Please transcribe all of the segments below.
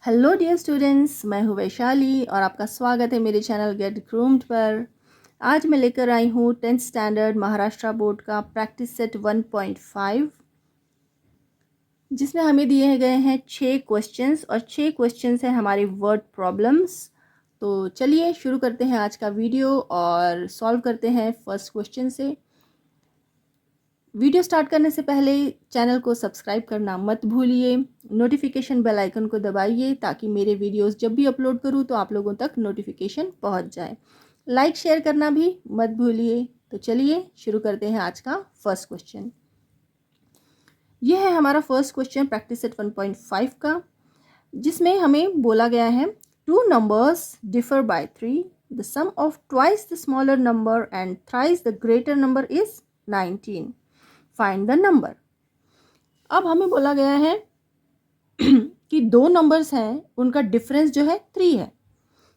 Hello dear students, मैं हूँ वैशाली और आपका स्वागत है मेरे चैनल गेट ग्रूम्ड पर। आज मैं लेकर आई हूँ 10th स्टैंडर्ड महाराष्ट्र बोर्ड का प्रैक्टिस सेट 1.5, जिसमें हमें दिए गए हैं 6 क्वेश्चंस और 6 क्वेश्चंस हैं हमारे वर्ड प्रॉब्लम्स। तो चलिए शुरू करते हैं आज का वीडियो और सॉल्व करते हैं फर्स्ट क्वेश्चन से। वीडियो स्टार्ट करने से पहले चैनल को सब्सक्राइब करना मत भूलिए, नोटिफिकेशन बेल आइकन को दबाइए ताकि मेरे वीडियोस जब भी अपलोड करूं तो आप लोगों तक नोटिफिकेशन पहुंच जाए। लाइक शेयर करना भी मत भूलिए। तो चलिए शुरू करते हैं आज का फर्स्ट क्वेश्चन। यह है हमारा फर्स्ट क्वेश्चन प्रैक्टिस सेट 1.5 का, जिसमें हमें बोला गया है two numbers differ by 3, the sum of twice the smaller number and thrice the greater number is 19, find the number. अब हमें बोला गया है कि दो नंबर्स हैं, उनका डिफरेंस जो है 3 है।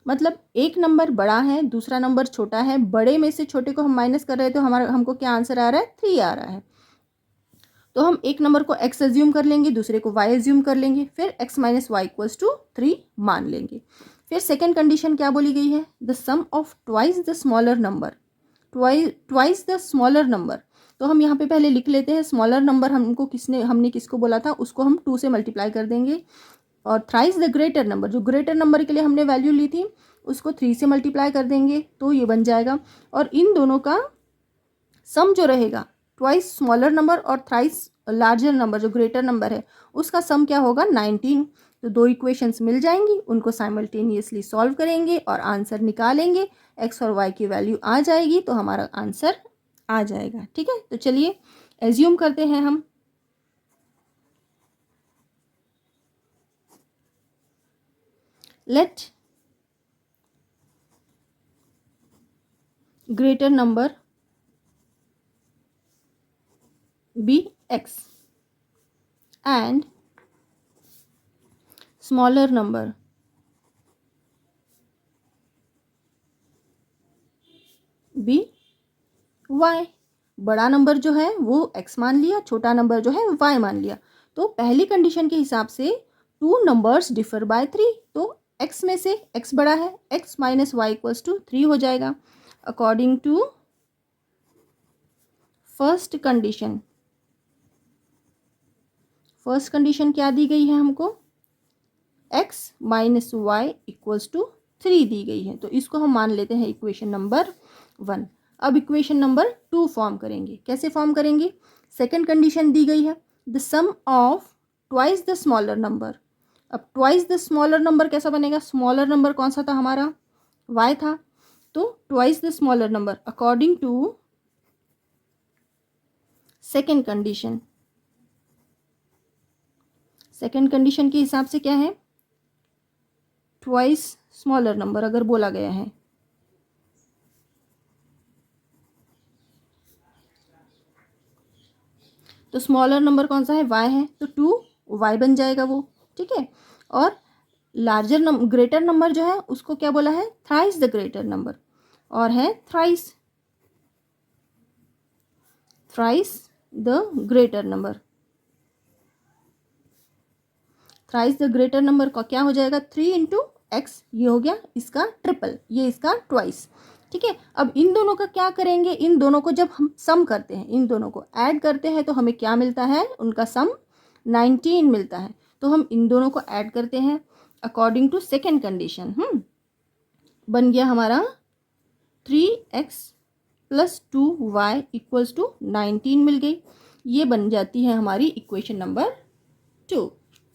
मतलब एक नंबर बड़ा है, दूसरा नंबर छोटा है। बड़े में से छोटे को हम माइनस कर रहे हैं तो हमको क्या आंसर आ रहा है? 3 आ रहा है। तो हम एक नंबर को x एज्यूम कर लेंगे, दूसरे को y एज्यूम कर लेंगे, फिर x minus y equals to 3 मान लेंगे। फिर सेकेंड कंडीशन क्या बोली गई है? The sum of twice the smaller number, twice the smaller number. तो हम यहाँ पे पहले लिख लेते हैं स्मॉलर नंबर हमने किसको बोला था, उसको हम 2 से मल्टीप्लाई कर देंगे। और थ्राइस द ग्रेटर नंबर, जो ग्रेटर नंबर के लिए हमने वैल्यू ली थी उसको 3 से मल्टीप्लाई कर देंगे तो ये बन जाएगा। और इन दोनों का सम जो रहेगा, ट्वाइस स्मॉलर नंबर और थ्राइस लार्जर नंबर जो ग्रेटर नंबर है, उसका सम क्या होगा? 19। तो दो इक्वेशंस मिल जाएंगी, उनको साइमल्टेनियसली सॉल्व करेंगे और आंसर निकालेंगे। एक्स और वाई की वैल्यू आ जाएगी तो हमारा आंसर आ जाएगा। ठीक है, तो चलिए एज्यूम करते हैं हम। Let greater number be x and smaller number be y। बड़ा नंबर जो है वो x मान लिया, छोटा नंबर जो है y मान लिया। तो पहली कंडीशन के हिसाब से टू नंबर्स डिफर बाय 3, तो x में से x बड़ा है, x minus y equals to 3 हो जाएगा। According to first condition, first condition क्या दी गई है हमको? x minus y equals to 3 दी गई है, तो इसको हम मान लेते हैं इक्वेशन नंबर 1। अब इक्वेशन नंबर 2 फॉर्म करेंगे। कैसे फॉर्म करेंगे? सेकंड कंडीशन दी गई है the sum of twice the smaller number. अब ट्वाइस द स्मॉलर नंबर कैसा बनेगा? स्मॉलर नंबर कौन सा था हमारा? y था। तो twice the smaller number according to second condition, second condition के हिसाब से क्या है? ट्वाइस स्मॉलर नंबर अगर बोला गया है तो स्मॉलर नंबर कौन सा है? y है, तो 2 y बन जाएगा वो। ठीक है, और लार्जर नंबर, ग्रेटर नंबर जो है उसको क्या बोला है? थ्राइस द ग्रेटर नंबर, और है thrice the greater number. Thrice the greater number का क्या हो जाएगा? 3 इंटू एक्स, ये हो गया इसका ट्रिपल, ये इसका ट्वाइस। ठीक है, अब इन दोनों का क्या करेंगे? इन दोनों को जब हम सम करते हैं, इन दोनों को ऐड करते हैं तो हमें क्या मिलता है? उनका सम 19 मिलता है। तो हम इन दोनों को ऐड करते हैं अकॉर्डिंग टू सेकेंड कंडीशन। बन गया हमारा 3x plus 2y equals to 19 मिल गई। ये बन जाती है हमारी इक्वेशन नंबर 2।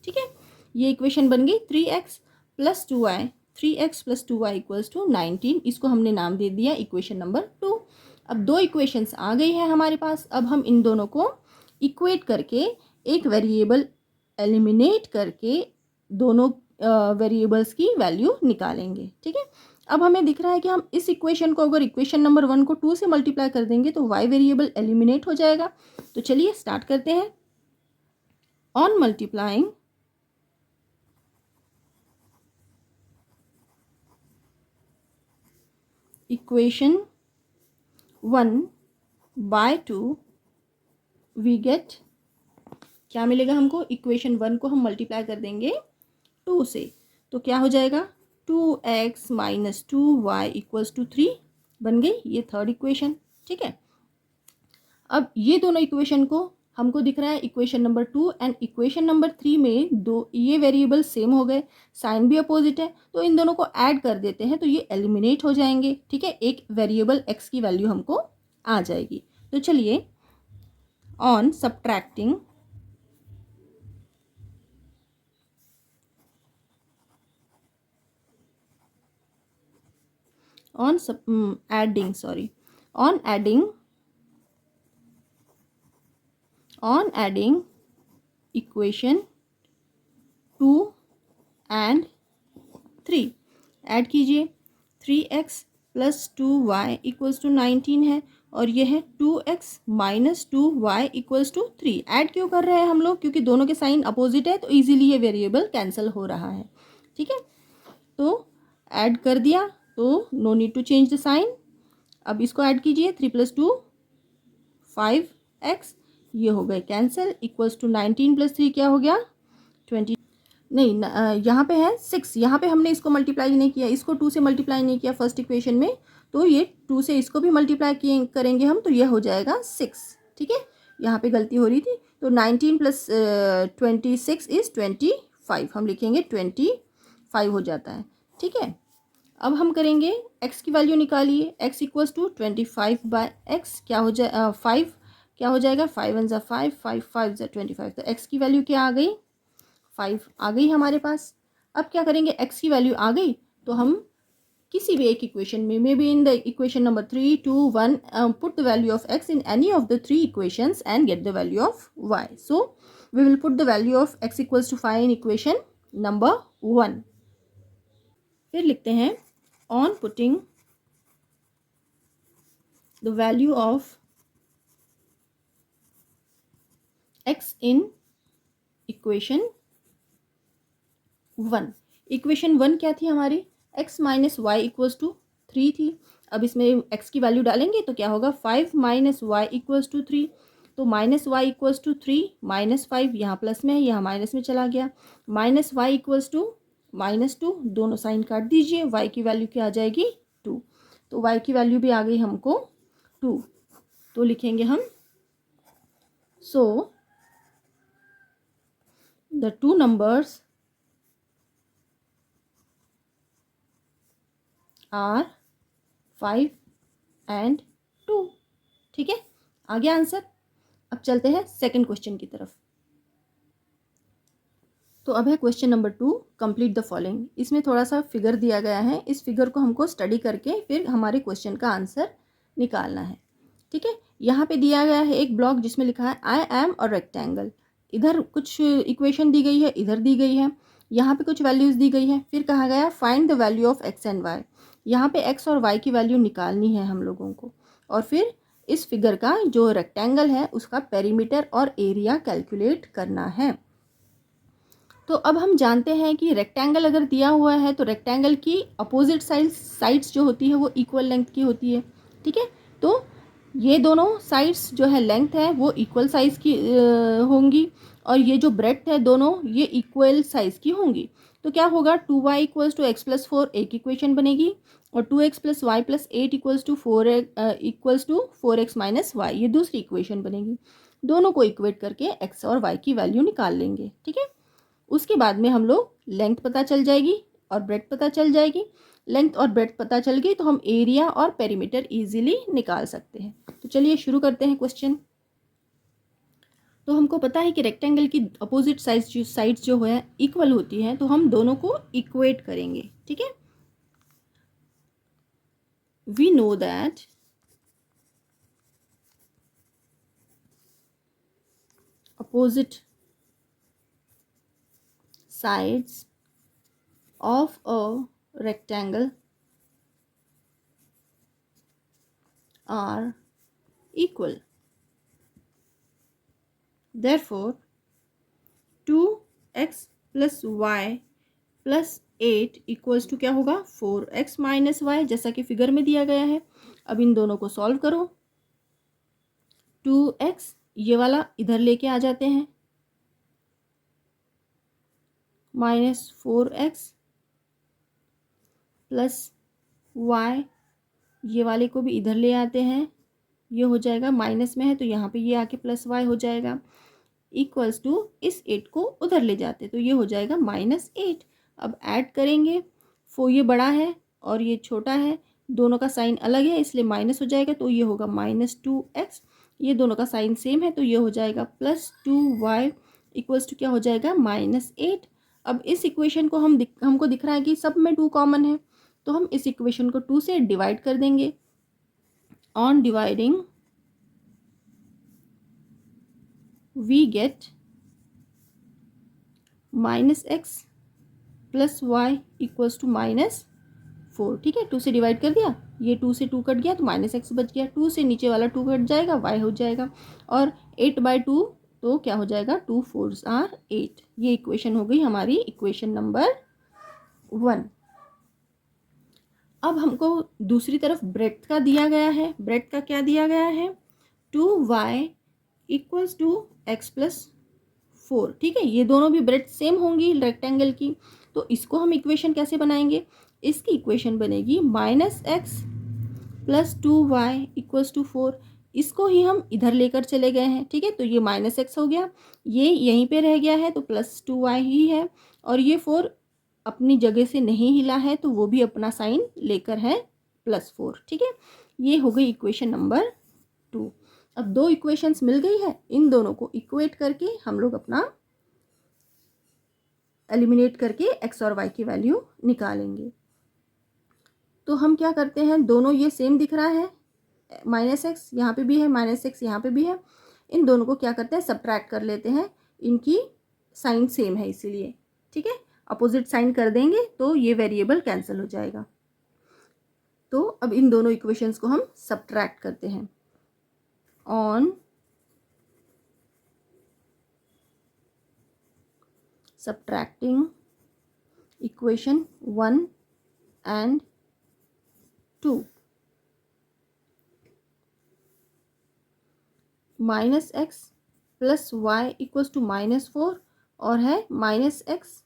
ठीक है, ये इक्वेशन बन गई 3x plus 2y, 3x plus 2y equals to 19। इसको हमने नाम दे दिया इक्वेशन नंबर 2। अब दो इक्वेशंस आ गई है हमारे पास। अब हम इन दोनों को इक्वेट करके एक वेरिएबल एलिमिनेट करके दोनों वेरिएबल्स की वैल्यू निकालेंगे। ठीक है, अब हमें दिख रहा है कि हम इस इक्वेशन को अगर इक्वेशन नंबर 1 को 2 से मल्टीप्लाई कर देंगे तो y वेरिएबल एलिमिनेट हो जाएगा। तो चलिए स्टार्ट करते हैं। On multiplying equation 1 by 2 we get, क्या मिलेगा हमको? इक्वेशन 1 को हम मल्टीप्लाई कर देंगे 2 से, तो क्या हो जाएगा 2x minus 2y equals to 3 बन गई ये थर्ड इक्वेशन। ठीक है, अब ये दोनों इक्वेशन को हमको दिख रहा है equation number 2 and equation number 3 में दो ये वेरिएबल सेम हो गए, साइन भी अपोजिट है, तो इन दोनों को ऐड कर देते हैं तो ये एलिमिनेट हो जाएंगे। ठीक है, एक वेरिएबल x की वैल्यू हमको आ जाएगी। तो चलिए on subtracting on adding on adding equation 2 and 3 add कीजिए 3x plus 2y equals to 19 है और यह है 2x minus 2y equals to 3। Add क्यों कर रहे हैं हम लोग, क्योंकि दोनों के साइन अपोजिट है तो इजीली ये वेरिएबल कैंसिल हो रहा है। ठीक है, तो ऐड कर दिया तो no need to change the sign. अब इसको ऐड कीजिए 3 प्लस 2 5x, ये हो गए कैंसिल, इक्वल्स टू 19 प्लस 3 क्या हो गया 20। नहीं यहाँ पे है 6, यहाँ पे हमने इसको मल्टीप्लाई नहीं किया, इसको 2 से मल्टीप्लाई नहीं किया फर्स्ट इक्वेशन में, तो ये 2 से इसको भी मल्टीप्लाई किए करेंगे हम तो ये हो जाएगा 6। ठीक है, यहाँ पे गलती हो रही थी, तो 19 प्लस 26 इज़ 25, हम लिखेंगे 25 हो जाता है। ठीक है, अब हम करेंगे x की वैल्यू निकालिए, x इक्वल्स टू 25/x क्या हो जाए 5 क्या हो जाएगा 5 1 ज़ा 5 5 5 ज़ा 25, तो x की वैल्यू क्या आ गई 5 आ गई हमारे पास। अब क्या करेंगे, x की वैल्यू आ गई तो हम किसी भी एक इक्वेशन में, may be in the equation number 3 2 1, put the value of x in any of the 3 equations and get the value of y। So we will put the value of x equals to 5 in equation number 1। फिर लिखते हैं on putting the value of x in equation 1। Equation 1 क्या थी हमारी, x minus y equals to 3 थी। अब इसमें x की वैल्यू डालेंगे तो क्या होगा 5 माइनस वाई इक्वल्स टू 3, तो माइनस वाई इक्वल्स टू 3 माइनस 5, यहाँ प्लस में है यहाँ माइनस में चला गया, माइनस वाई इक्वल्स टू -2, दोनों साइन काट दीजिए, y की वैल्यू क्या आ जाएगी 2, तो y की वैल्यू भी आ गई हमको 2। तो लिखेंगे हम so the two numbers are 5 and 2। ठीक है, आ गया आंसर। अब चलते हैं सेकंड क्वेश्चन की तरफ। तो अब है question number 2, complete the following. इसमें थोड़ा सा फिगर दिया गया है, इस फिगर को हमको स्टडी करके फिर हमारे क्वेश्चन का आंसर निकालना है। ठीक है, यहाँ पे दिया गया है एक ब्लॉक जिसमें लिखा है आई एम अ रेक्टेंगल। इधर कुछ इक्वेशन दी गई है, इधर दी गई है, यहाँ पे कुछ वैल्यूज़ दी गई है, फिर कहा गया find the value of x and y. यहाँ पे एक्स और वाई की वैल्यू निकालनी है हम लोगों को, और फिर इस फिगर का जो रेक्टेंगल है उसका पेरीमीटर और एरिया कैलकुलेट करना है। तो अब हम जानते हैं कि रेक्टेंगल अगर दिया हुआ है तो रेक्टेंगल की अपोजिट साइड्स जो होती है वो इक्वल लेंथ की होती है। ठीक है, तो ये दोनों साइड्स जो है लेंथ है वो इक्वल साइज़ की होंगी, और ये जो ब्रेड्थ है दोनों ये इक्वल साइज़ की होंगी। तो क्या होगा 2y equals to x plus 4 एक इक्वेशन बनेगी, और 2x plus y plus 8 equals to 4x minus y ये दूसरी इक्वेशन बनेगी। दोनों को इक्वेट करके x और y की वैल्यू निकाल लेंगे। ठीक है, उसके बाद में हम लोग लेंथ पता चल जाएगी और ब्रेड्थ पता चल जाएगी। लेंथ और ब्रेड्थ पता चल गई तो हम एरिया और पेरीमीटर इजीली निकाल सकते हैं। तो चलिए शुरू करते हैं क्वेश्चन। तो हमको पता है कि रेक्टेंगल की अपोजिट साइड्स जो है इक्वल होती हैं, तो हम दोनों को इक्वेट करेंगे। ठीक है, we know that opposite sides of a rectangle are equal. Therefore, 2x plus y plus 8 equals to क्या होगा 4x माइनस वाई, जैसा कि फिगर में दिया गया है। अब इन दोनों को सॉल्व करो, 2x ये वाला इधर लेके आ जाते हैं, -4x प्लस वाई, ये वाले को भी इधर ले आते हैं, ये हो जाएगा माइनस में है तो यहाँ पे ये आके प्लस वाई हो जाएगा, इक्वल्स टू इस 8 को उधर ले जाते तो ये हो जाएगा -8। अब ऐड करेंगे, ये बड़ा है और ये छोटा है, दोनों का साइन अलग है इसलिए माइनस हो जाएगा तो ये होगा -2x। ये दोनों का साइन सेम है तो ये हो जाएगा +2y इक्वल्स टू क्या हो जाएगा -8। अब इस इक्वेशन को हमको दिख रहा है कि सब में 2 कॉमन है तो हम इस इक्वेशन को 2 से डिवाइड कर देंगे। On dividing we get -x + y equals to -4। ठीक है, 2 से डिवाइड कर दिया, ये 2 से 2 कट गया तो -x बच गया, 2 से नीचे वाला 2 कट जाएगा, y हो जाएगा, और 8/2 तो क्या हो जाएगा 2 4s are 8। ये इक्वेशन हो गई हमारी इक्वेशन नंबर 1। अब हमको दूसरी तरफ ब्रेड्थ का दिया गया है। ब्रेड्थ का क्या दिया गया है, 2y इक्वल्स टू x + 4। ठीक है, ये दोनों भी ब्रेड्थ सेम होंगी रेक्टेंगल की, तो इसको हम इक्वेशन कैसे बनाएंगे, इसकी इक्वेशन बनेगी -x + 2y इक्वल्स टू 4। इसको ही हम इधर लेकर चले गए हैं। ठीक है, तो ये -x हो गया, ये यहीं पे रह गया है तो +2y ही है, और ये 4 अपनी जगह से नहीं हिला है तो वो भी अपना साइन लेकर है +4। ठीक है, ये हो गई इक्वेशन नंबर 2। अब 2 इक्वेशंस मिल गई है, इन दोनों को इक्वेट करके हम लोग अपना एलिमिनेट करके x और y की वैल्यू निकालेंगे। तो हम क्या करते हैं, दोनों ये सेम दिख रहा है, -x यहाँ पे भी है, -x यहाँ पे भी है, इन दोनों को क्या करते हैं सब्ट्रैक्ट कर लेते हैं, इनकी साइन सेम है इसीलिए। ठीक है, अपोजिट साइन कर देंगे तो ये वेरिएबल कैंसिल हो जाएगा। तो अब इन दोनों इक्वेशंस को हम सब्ट्रैक्ट करते हैं। On subtracting equation 1 and 2, -x + y equals to -4 और है -x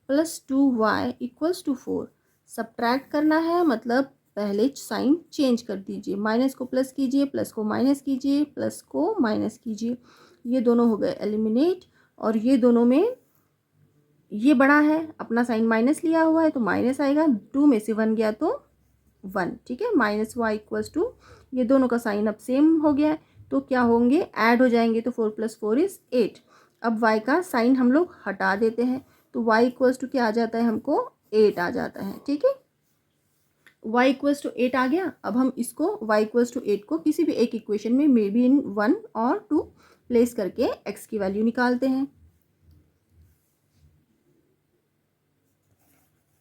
+ 2y equals to 4। Subtract करना है मतलब पहले साइन चेंज कर दीजिए, माइनस को प्लस कीजिए, प्लस को माइनस कीजिए, प्लस को माइनस कीजिए, ये दोनों हो गए एलिमिनेट। और ये दोनों में ये बड़ा है, अपना साइन माइनस लिया हुआ है तो माइनस आएगा, 2 में से 1 गया तो 1। ठीक है, -y इक्वल्स टू, ये दोनों का साइन अब सेम हो गया है तो क्या होंगे, ऐड हो जाएंगे तो 4 + 4 = 8। अब y का साइन हम लोग हटा देते हैं तो y इक्वल्स टू क्या आ जाता है, हमको 8 आ जाता है। ठीक है, y इक्वल्स टू 8 आ गया। अब हम इसको y इक्वल्स टू 8 को किसी भी एक इक्वेशन में मे बी इन 1 और 2 प्लेस करके x की वैल्यू निकालते हैं।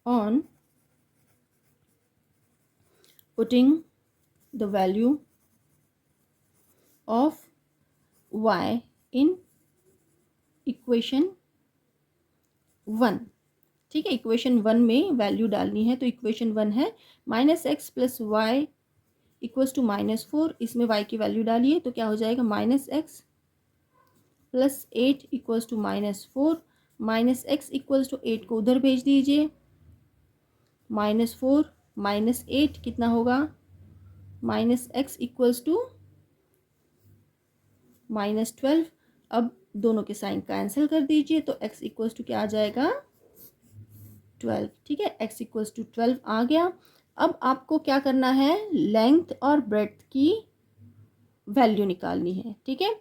On putting the value of y in equation 1। ठीक है, इक्वेशन 1 में वैल्यू डालनी है तो इक्वेशन 1 है -x + y इक्वल्स टू -4। इसमें y की वैल्यू डालिए तो क्या हो जाएगा, -x + 8 equals to -4, -x equals to 8 को उधर भेज दीजिए, -4 -8 कितना होगा, -x इक्वल्स टू -12। अब दोनों के साइन कैंसिल कर दीजिए तो x इक्वल्स टू क्या आ जाएगा, 12। ठीक है, x इक्वल्स टू 12 आ गया। अब आपको क्या करना है, लेंथ और ब्रेड्थ की वैल्यू निकालनी है। ठीक है,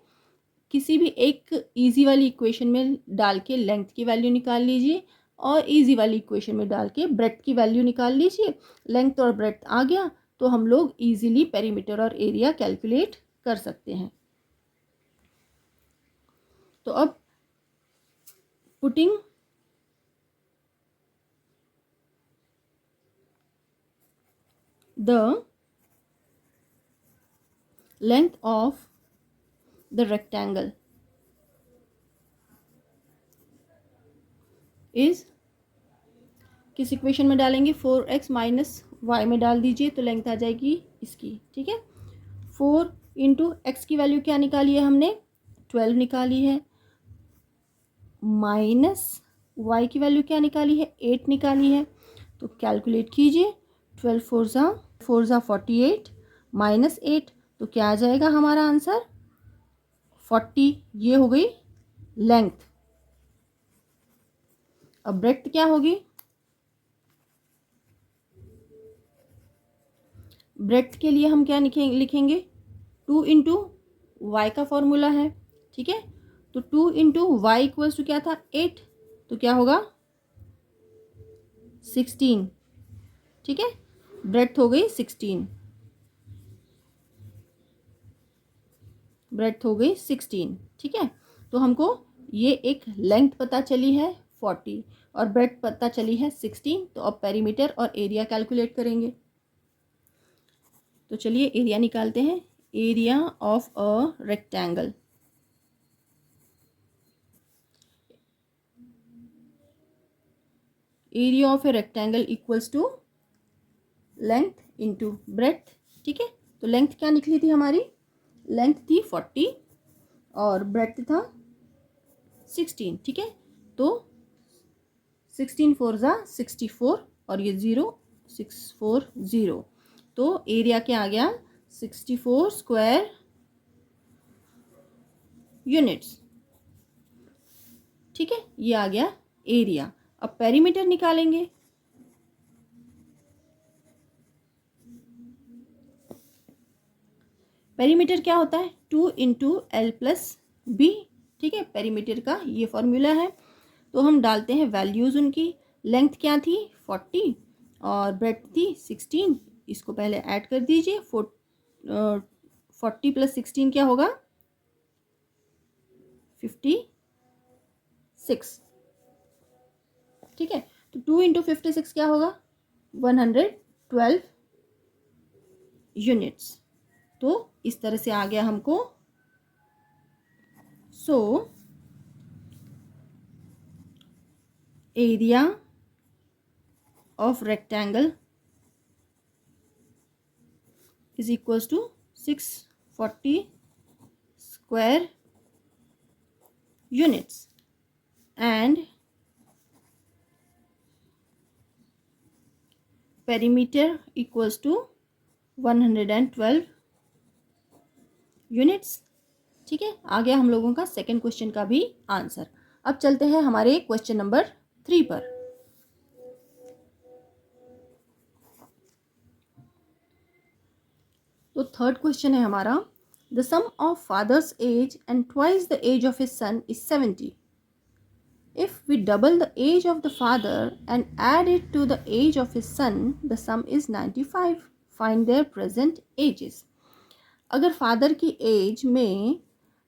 किसी भी एक इजी वाली इक्वेशन में डाल के लेंथ की वैल्यू निकाल लीजिए और इजी वाली इक्वेशन में डाल के ब्रेड्थ की वैल्यू निकाल लीजिए। लेंथ और ब्रेड्थ आ गया तो हम लोग इजीली पेरीमीटर और एरिया कैलकुलेट कर सकते हैं। तो अब putting the length of the rectangle is, किस इक्वेशन में डालेंगे, 4x - y में डाल दीजिए तो लेंथ आ जाएगी इसकी। ठीक है, 4 × x की वैल्यू क्या निकाली है हमने, 12 निकाली है, -y की वैल्यू क्या निकाली है, 8 निकाली है। तो कैलकुलेट कीजिए, फोर ज़ा 48 -8, तो क्या आ जाएगा हमारा आंसर 40। ये हो गई लेंथ। अब ब्रेड्थ क्या होगी? ब्रेड्थ के लिए हम क्या लिखेंगे 2 इंटू वाई का फॉर्मूला है, ठीक है। तो 2 इंटू वाई इक्वल्स टू क्या था 8, तो क्या होगा 16, ठीक है। ब्रेड्थ हो गई 16, ब्रेड्थ हो गई 16, ठीक है। तो हमको ये एक लेंथ पता चली है 40 और ब्रेड्थ पता चली है 16। तो अब पेरीमीटर और एरिया कैलकुलेट करेंगे। तो चलिए एरिया निकालते हैं। Area of a rectangle, area of a rectangle equals to length into breadth, ठीक है। तो लेंथ क्या निकली थी हमारी? लेंथ थी 40 और ब्रेड्थ था 16, ठीक है। तो 16 4 ज़ा 64 और ये 0 640, तो एरिया क्या आ गया 64 स्क्वायर यूनिट्स, ठीक है। ये आ गया एरिया। अब पेरीमीटर निकालेंगे। पेरीमीटर क्या होता है 2 इंटू एल प्लस बी, ठीक है। पेरीमीटर का ये फॉर्मूला है। तो हम डालते हैं वैल्यूज़ उनकी। लेंथ क्या थी 40 और ब्रेड्थ थी 16। इसको पहले ऐड कर दीजिए। 40 प्लस 16 क्या होगा 56, ठीक है। तो 2 इंटू 56 क्या होगा 112 यूनिट्स। तो इस तरह से आ गया हमको। So area of rectangle is equals to 640 square units and perimeter equals to 112 units, ठीक है। आ गया हम लोगों का सेकेंड क्वेश्चन का भी आंसर। अब चलते हैं हमारे क्वेश्चन नंबर 3 पर। तो थर्ड क्वेश्चन है हमारा, the sum of father's age and twice the age of his son is 70। If we double the age of the father and add it to the age of his son, the sum is 95. Find their present ages. अगर father की as में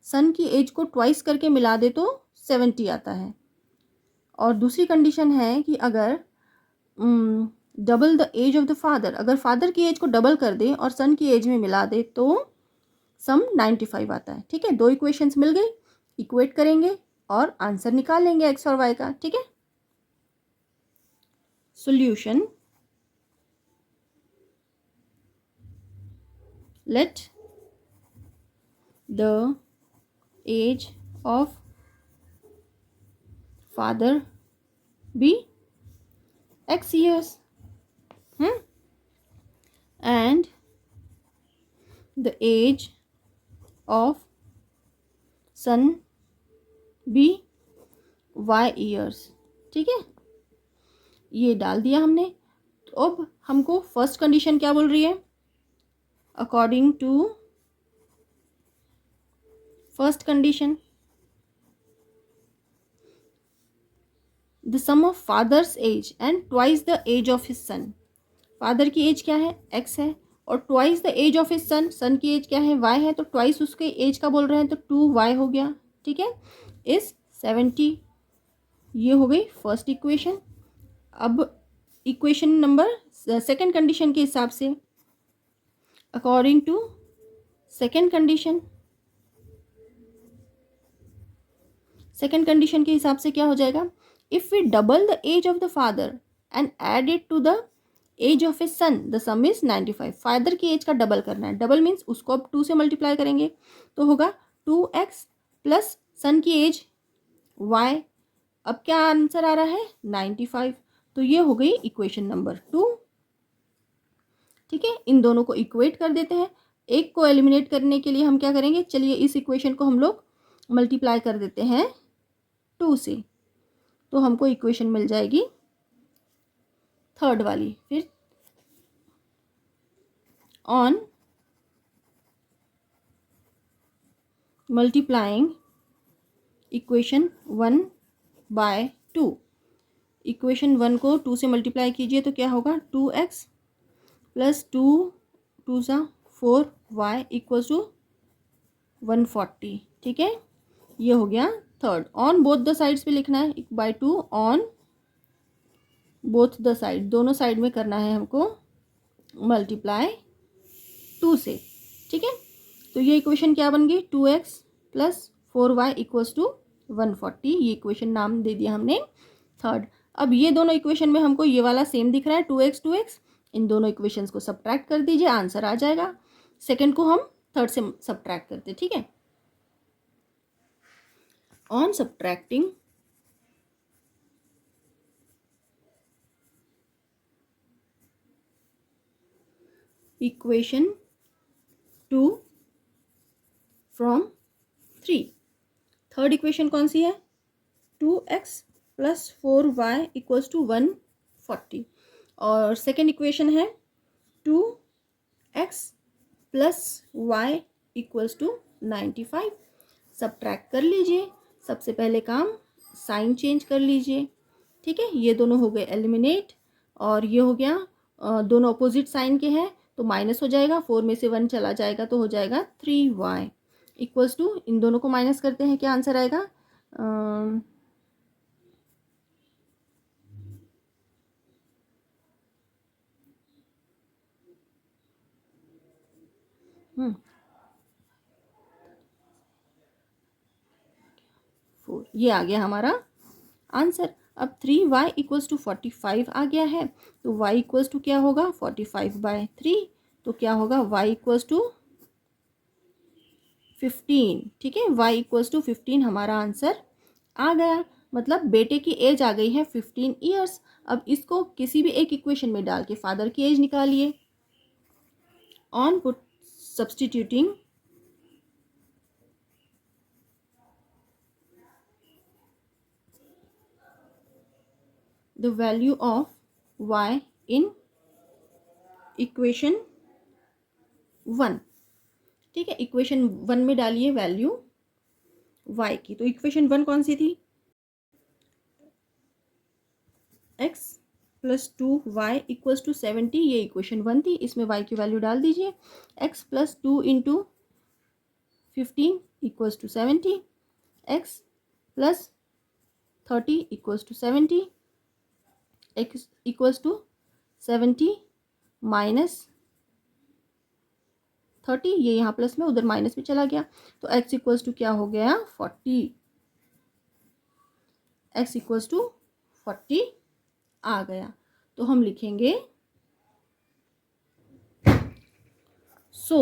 सन की age को twice करके मिला दे तो 70 आता है। और दूसरी कंडीशन है कि अगर double the age of the father, अगर फादर की एज को डबल कर दे और सन की एज में मिला दे तो सम 95 आता है, ठीक है। दो इक्वेशंस मिल गई, इक्वेट करेंगे और आंसर निकाल लेंगे एक्स और वाई का, ठीक है। Solution, let the age of father be x years and the age of son be y years, ठीक है। ये डाल दिया हमने। तो अब हमको फर्स्ट कंडीशन क्या बोल रही है? According to first condition the sum of father's age and twice the age of his son. Father की एज क्या है x है और twice the age of his son, son की एज क्या है y है। तो ट्वाइस उसके एज का बोल रहे हैं तो 2y हो गया, ठीक है, इज 70। ये हो गई फर्स्ट इक्वेशन। अब इक्वेशन नंबर सेकेंड कंडीशन के हिसाब से, according to second condition, second condition के हिसाब से क्या हो जाएगा? If we double the age of the father and add it to the age of a son, the sum is 95। Father की एज का डबल करना है। डबल मीन्स उसको अब 2 से मल्टीप्लाई करेंगे तो होगा 2x प्लस सन की एज y। अब क्या आंसर आ रहा है 95। तो ये हो गई इक्वेशन नंबर 2। ठीक है, इन दोनों को इक्वेट कर देते हैं। एक को एलिमिनेट करने के लिए हम क्या करेंगे, चलिए इस इक्वेशन को हम लोग मल्टीप्लाई कर देते हैं 2 से, तो हमको इक्वेशन मिल जाएगी थर्ड वाली। फिर on multiplying equation 1 by 2, equation 1 को 2 से मल्टीप्लाई कीजिए तो क्या होगा, 2x प्लस 2 सा 4y इक्वल्स टू 140। ठीक है, ये हो गया third. On both the sides पे लिखना है, by 2 on both the side, दोनों साइड में करना है हमको मल्टीप्लाई 2 से। ठीक है, तो ये इक्वेशन क्या बन गई, 2x plus 4y equals to 140, ये इक्वेशन नाम दे दिया हमने थर्ड। अब ये दोनों इक्वेशन में हमको ये वाला सेम दिख रहा है 2x, इन दोनों इक्वेशंस को सब्ट्रैक्ट कर दीजिए, आंसर आ जाएगा। सेकंड को हम थर्ड से सब्ट्रैक्ट करते, ठीक है। On subtracting equation 2 from 3, third equation कौन सी है, 2x plus 4y equals to 140, और सेकेंड इक्वेशन है 2x plus y equals to 95। Subtract कर लीजिए, सबसे पहले काम साइन चेंज कर लीजिए। ठीक है, ये दोनों हो गए एलिमिनेट, और ये हो गया दोनों अपोजिट साइन के हैं तो माइनस हो जाएगा, 4 में से 1 चला जाएगा तो हो जाएगा 3y इक्वल्स टू, इन दोनों को माइनस करते हैं, क्या आंसर आएगा, फोर, ये आ गया हमारा आंसर। अब 3y इक्वल्स टू 45 आ गया है, तो y इक्वल्स टू क्या होगा, 45/3, तो क्या होगा, y इक्वल्स टू 15। ठीक है, y इक्वल्स टू 15 हमारा आंसर आ गया, मतलब बेटे की एज आ गई है 15 ईयर्स। अब इसको किसी भी एक इक्वेशन में डाल के फादर की एज निकालिए। On put substituting the value of y in equation 1। ठीक है, इक्वेशन 1 में डालिए वैल्यू y की, तो इक्वेशन 1 कौन सी थी, x plus 2y equals to 70, ये इक्वेशन 1 थी, इसमें y की वैल्यू डाल दीजिए, x plus 2 into 15 equals to 70, x plus 30 equals to 70, x equals to 70 minus 30, ये यहाँ प्लस में उधर माइनस में चला गया, तो x इक्वल्स टू क्या हो गया, 40, x इक्वल्स टू 40 आ गया। तो हम लिखेंगे so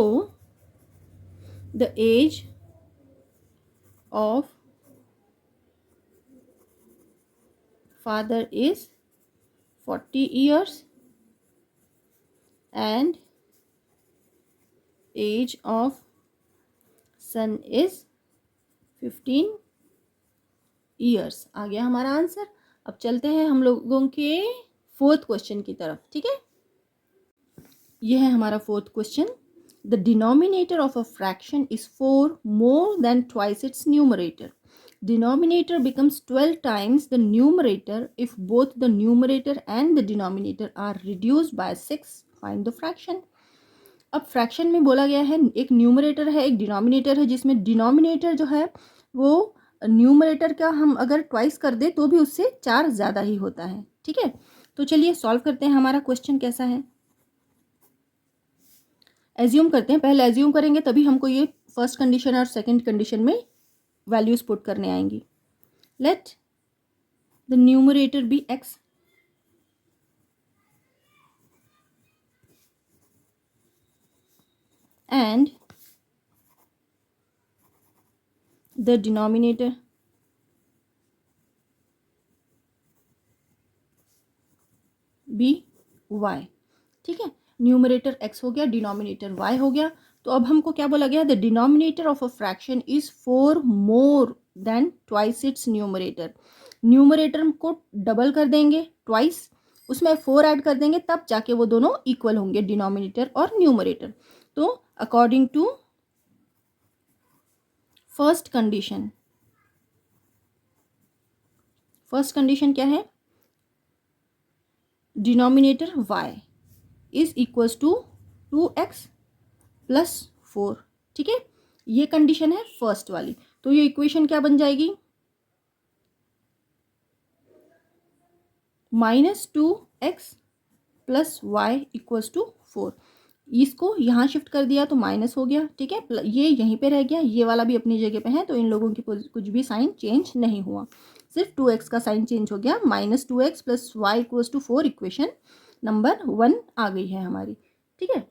the age of father is 40 years and age of son is 15 years। आ गया हमारा आंसर। अब चलते हैं हम लोगों के फोर्थ क्वेश्चन की तरफ। ठीक है, यह है हमारा fourth question. The denominator of a fraction is 4 more than twice its numerator. Denominator becomes 12 times the numerator if both the numerator and the denominator are reduced by 6. Find the fraction. अब fraction में बोला गया है एक numerator है एक denominator है, जिसमें डिनोमिनेटर जो है वो न्यूमरेटर का हम अगर ट्वाइस कर दे तो भी उससे 4 ज़्यादा ही होता है। ठीक है, तो चलिए सॉल्व करते हैं। हमारा क्वेश्चन कैसा है, एज्यूम करते हैं। पहले एज्यूम करेंगे तभी हमको ये फर्स्ट कंडीशन और सेकंड कंडीशन में वैल्यूज पुट करने आएंगी। Let the numerator be x and the denominator be y। ठीक है, न्यूमरेटर x हो गया, डिनोमिनेटर y हो गया। तो अब हमको क्या बोला गया, the denominator of a fraction is 4 more than twice its numerator. Numerator को डबल कर देंगे ट्वाइस, उसमें 4 ऐड कर देंगे, तब जाके वो दोनों इक्वल होंगे, डिनोमिनेटर और न्यूमरेटर। तो according to first condition, first condition क्या है, denominator y is equals to 2x plus 4। ठीक है, ये कंडीशन है फर्स्ट वाली। तो ये इक्वेशन क्या बन जाएगी, -2x plus y equals to 4। इसको यहाँ शिफ्ट कर दिया तो माइनस हो गया। ठीक है, ये यहीं पे रह गया, ये वाला भी अपनी जगह पे है, तो इन लोगों की कुछ भी साइन चेंज नहीं हुआ, सिर्फ 2x का साइन चेंज हो गया। -2x plus y equals to 4 equation number 1 आ गई है हमारी। ठीक है,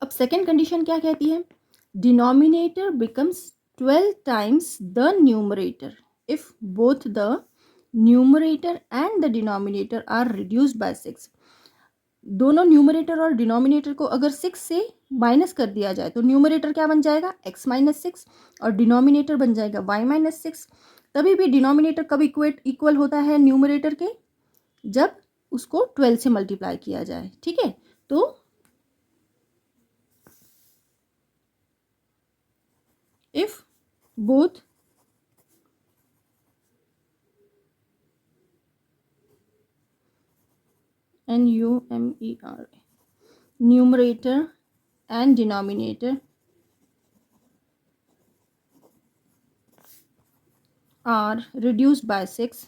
अब सेकेंड कंडीशन क्या कहती है, denominator becomes 12 times the numerator if both the numerator and the denominator are reduced by 6। दोनों न्यूमरेटर और डिनोमिनेटर को अगर 6 से माइनस कर दिया जाए तो न्यूमरेटर क्या बन जाएगा, x माइनस 6, और डिनोमिनेटर बन जाएगा y माइनस 6। तभी भी डिनोमिनेटर कब इक्वल होता है न्यूमरेटर के, जब उसको 12 से मल्टीप्लाई किया जाए। ठीक है, तो if both NUMER numerator and denominator are reduced by 6,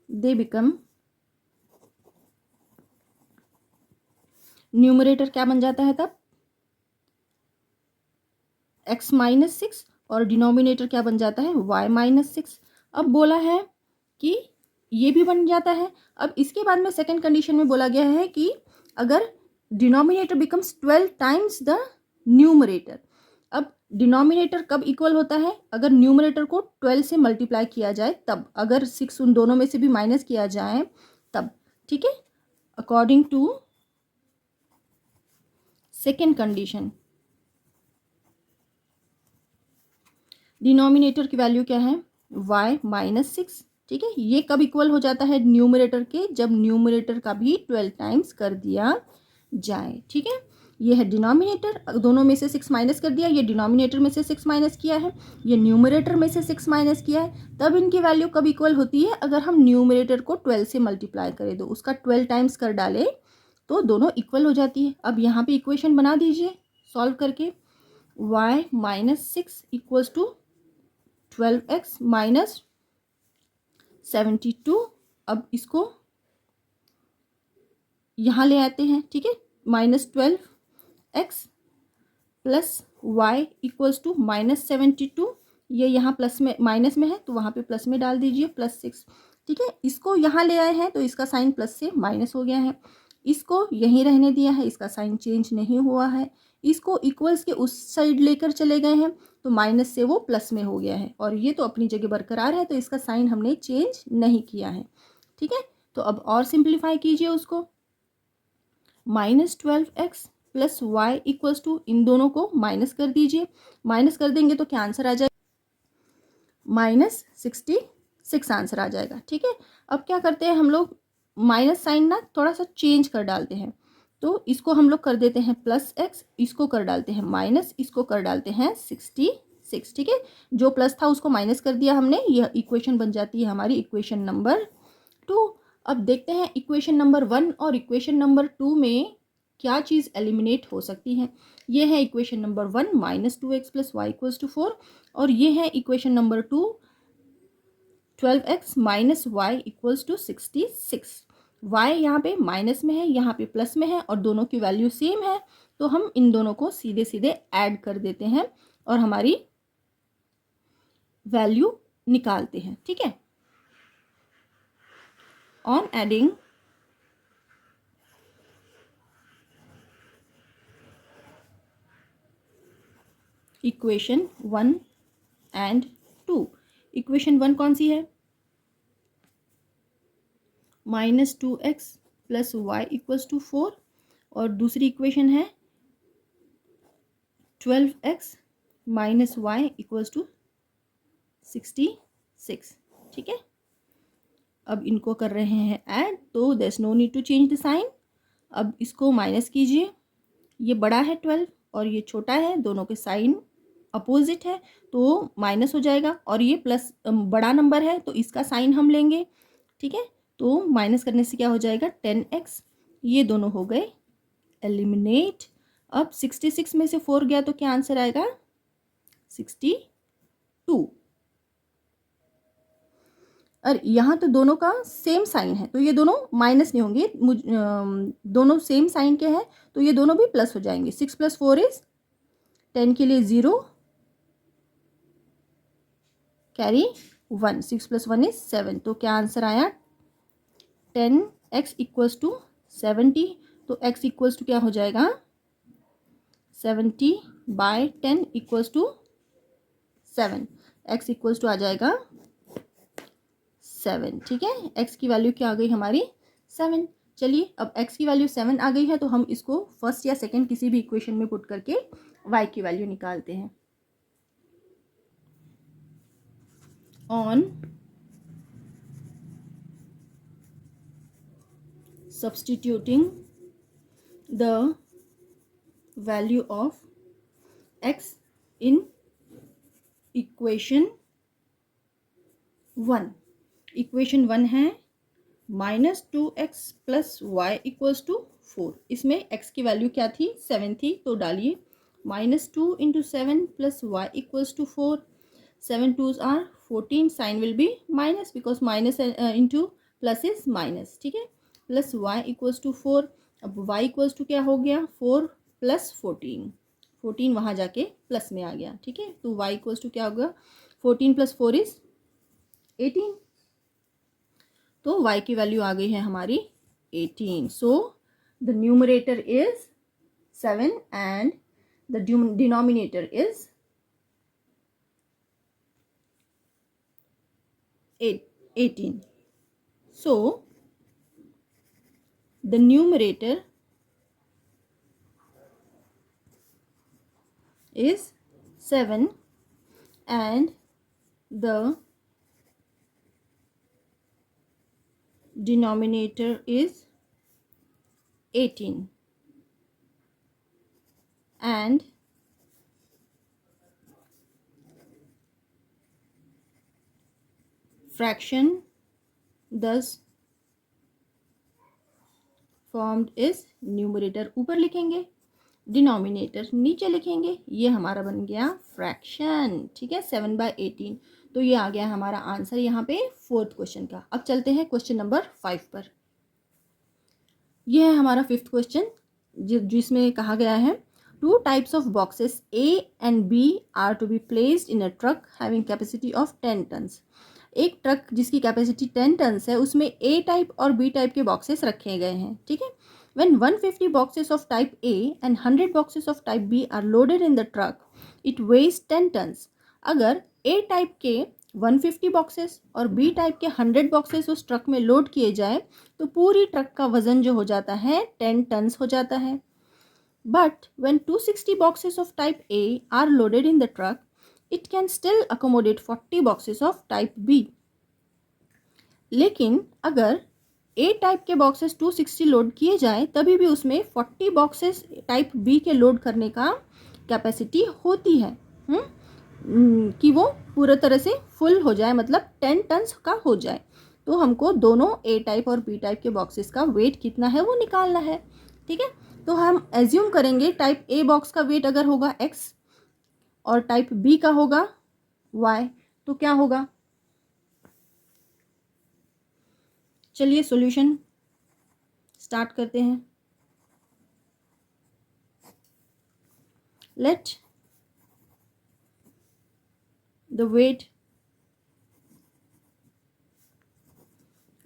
they become, numerator क्या बन जाता है तब, x माइनस 6, और डिनोमिनेटर क्या बन जाता है, y माइनस 6। अब बोला है कि ये भी बन जाता है। अब इसके बाद में सेकेंड कंडीशन में बोला गया है कि अगर denominator becomes 12 times the numerator. अब डिनोमिनेटर कब इक्वल होता है, अगर न्यूमरेटर को 12 से मल्टीप्लाई किया जाए तब, अगर 6 उन दोनों में से भी माइनस किया जाए तब। ठीक है, according to second condition, denominator की वैल्यू क्या है, y माइनस 6। ठीक है, ये कब इक्वल हो जाता है न्यूमरेटर के, जब न्यूमरेटर का भी 12 टाइम्स कर दिया जाए। ठीक है, ये है डिनोमिनेटर, दोनों में से 6 माइनस कर दिया, ये डिनोमिनेटर में से 6 माइनस किया है, ये न्यूमरेटर में से 6 माइनस किया है। तब इनकी वैल्यू कब इक्वल होती है, अगर हम न्यूमरेटर को 12 से मल्टीप्लाई करें, तो उसका 12 टाइम्स कर डाले तो दोनों इक्वल हो जाती है। अब यहाँ पे इक्वेशन बना दीजिए सॉल्व करके, y minus 6 equals to 12x minus 72। अब इसको यहाँ ले आते हैं। ठीक है, -12x plus y equals to -72, ये यहाँ प्लस में माइनस में है तो वहाँ पे प्लस में डाल दीजिए, +6। ठीक है, इसको यहाँ ले आए हैं तो इसका साइन प्लस से माइनस हो गया है, इसको यहीं रहने दिया है, इसका साइन चेंज नहीं हुआ है। इसको इक्वल्स के उस साइड लेकर चले गए हैं तो माइनस से वो प्लस में हो गया है, और ये तो अपनी जगह बरकरार है, तो इसका साइन हमने चेंज नहीं किया है। ठीक है, तो अब और सिंप्लीफाई कीजिए उसको, -12x plus y equals to, इन दोनों को माइनस कर दीजिए, माइनस कर देंगे तो क्या आंसर आ जाएगा, -66 आंसर आ जाएगा। ठीक है, अब क्या करते हैं हम लोग, माइनस साइन ना थोड़ा सा चेंज कर डालते हैं, तो इसको हम लोग कर देते हैं +x, इसको कर डालते हैं माइनस, इसको कर डालते हैं 66। ठीक है, जो प्लस था उसको माइनस कर दिया हमने, यह इक्वेशन बन जाती है हमारी इक्वेशन नंबर 2। अब देखते हैं इक्वेशन नंबर 1 और इक्वेशन नंबर 2 में क्या चीज़ एलिमिनेट हो सकती है। ये है equation number 1 -2x plus y equals to 4, और ये है equation number 2 12x minus y equals to 66। y यहाँ पे माइनस में है, यहाँ पे प्लस में है, और दोनों की वैल्यू सेम है, तो हम इन दोनों को सीधे सीधे ऐड कर देते हैं और हमारी वैल्यू निकालते हैं। ठीक है, on adding equation 1 and 2, equation 1 कौन सी है, -2x + y = 4 और दूसरी इक्वेशन है 12x - y = 66। ठीक है, अब इनको कर रहे हैं ऐड, तो there is no need to change the sign. अब इसको माइनस कीजिए, ये बड़ा है 12 और ये छोटा है, दोनों के साइन अपोजिट है तो माइनस हो जाएगा, और ये प्लस बड़ा नंबर है तो इसका साइन हम लेंगे। ठीक है, तो माइनस करने से क्या हो जाएगा 10x, ये दोनों हो गए एलिमिनेट। अब 66 में से 4 गया तो क्या आंसर आएगा 62। और यहाँ तो दोनों का सेम साइन है तो ये दोनों माइनस नहीं होंगे, दोनों सेम साइन के हैं तो ये दोनों भी प्लस हो जाएंगे। 6 + 4 = 10 के लिए 0 कैरी 1, 6 + 1 = 7, तो क्या आंसर आया 10x = 70। तो x इक्वल्स टू क्या हो जाएगा 70/10 = 7, x इक्वल्स टू आ जाएगा 7। ठीक है, x की वैल्यू क्या आ गई हमारी 7। चलिए, अब x की वैल्यू 7 आ गई है तो हम इसको फर्स्ट या सेकंड किसी भी इक्वेशन में पुट करके y की वैल्यू निकालते हैं। On substituting the value of x in equation 1, equation 1 है -2x + y = 4। इसमें x की वैल्यू क्या थी 7 थी, तो डालिए -2 × 7 + y = 4, 7 2s are 14, sine will be minus because minus into plus is minus. ठीक है, प्लस y = 4। अब y = क्या हो गया 4 + 14, 14 वहाँ जाके प्लस में आ गया। ठीक है, तो y = क्या होगा 14 + 4 = 18, तो y की वैल्यू आ गई है हमारी 18। So the numerator is 7 and the denominator is 18। So the numerator is 7 and the denominator is 18 and fraction thus formed is numerator ऊपर लिखेंगे, डिनोमिनेटर नीचे लिखेंगे, ये हमारा बन गया फ्रैक्शन। ठीक है, 7/18, तो ये आ गया हमारा आंसर यहाँ पे 4th क्वेश्चन का। अब चलते हैं क्वेश्चन नंबर 5 पर। यह है हमारा 5th क्वेश्चन जिसमें कहा गया है 2 types of boxes A and B are to be placed in a truck having capacity of 10 tons। एक ट्रक जिसकी कैपेसिटी 10 टन्स है उसमें A टाइप और B टाइप के बॉक्सेस रखे गए हैं। ठीक है, when 150 boxes of type A and 100 boxes of type B are loaded in the truck, it weighs 10 tons। अगर A टाइप के 150 बॉक्सेस और B टाइप के 100 बॉक्सेस उस ट्रक में लोड किए जाए तो पूरी ट्रक का वजन जो हो जाता है 10 टन्स हो जाता है। But when 260 boxes of type A are loaded in the truck, it can still accommodate 40 boxes of type B। लेकिन अगर A टाइप के बॉक्सेस 260 लोड किए जाए तभी भी उसमें 40 बॉक्सेस टाइप B के लोड करने का कैपेसिटी होती है कि वो पूरी तरह से फुल हो जाए, मतलब 10 टन्स का हो जाए। तो हमको दोनों A टाइप और B टाइप के बॉक्सेस का वेट कितना है वो निकालना है। ठीक है, तो हम एज्यूम करेंगे टाइप A बॉक्स का वेट अगर होगा X और टाइप B का होगा Y, तो क्या होगा। चलिए सॉल्यूशन स्टार्ट करते हैं। Let the weight